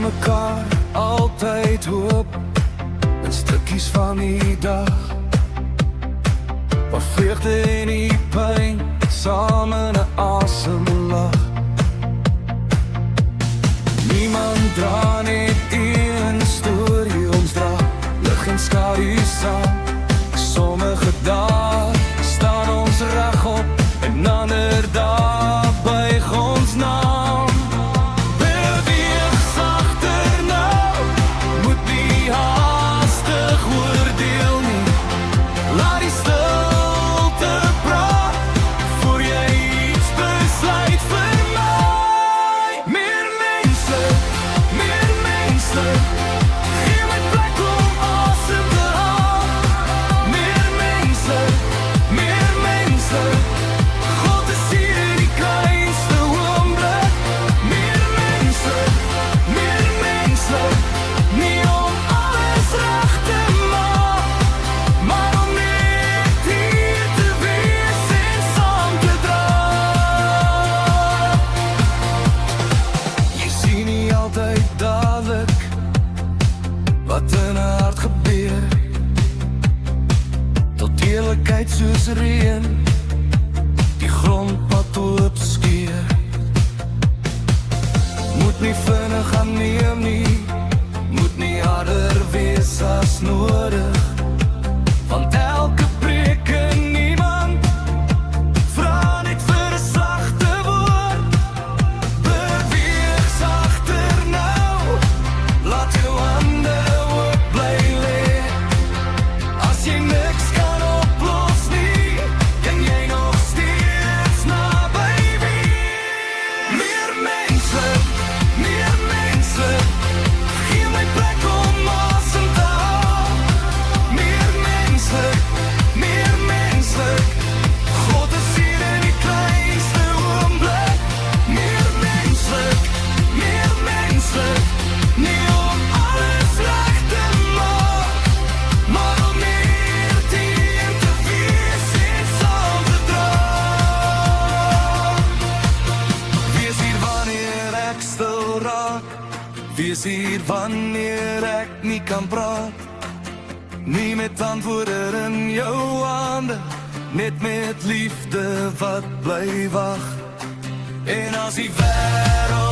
vir mekaar altyd hoop in stukkies van die dag, waar vreugde en die pyn saam in 'n asem lag. Niemand dra net een storie, ons dra lig en skadu saam. Sommige dae staan ons regop en ander dae buig ons naam. Beweeg sagter nou, moet nie haastig oordeel nie. Laat die stilte praat, voor jy iets besluit vir my. Meer menslik, gee my plek om asem te haal. Meer menslik, God is hier in die kleinste oomblik. Meer menslik, nie om alles reg te maak, maar om net hier te wees en saam te dra. Jy sien nie altyd dadelik wat in 'n hart gebeur, tot eerlikheid soos reën die grondpad oopskeer. Moet nie vinnig aanneem nie, moet nie harder wees as nodig, want elke preek en niemand vra net vir 'n sagte woord. Beweeg sagter nou, laat jou hande oop bly lê. As jy niks kan oplos nie, kan jy nog steeds naby wees. Meer menslik, gee my plek om asem te haal. Meer menslik, God is hier in die kleinste oomblik. Meer menslik, nie om alles reg te maak, maar om net hier te wees en saam te dra. Wees hier wanneer ek stil raak, wees hier wanneer ek nie kan praat, nie met antwoorde in jou hande, net met liefde wat bly wag. En as die wêreld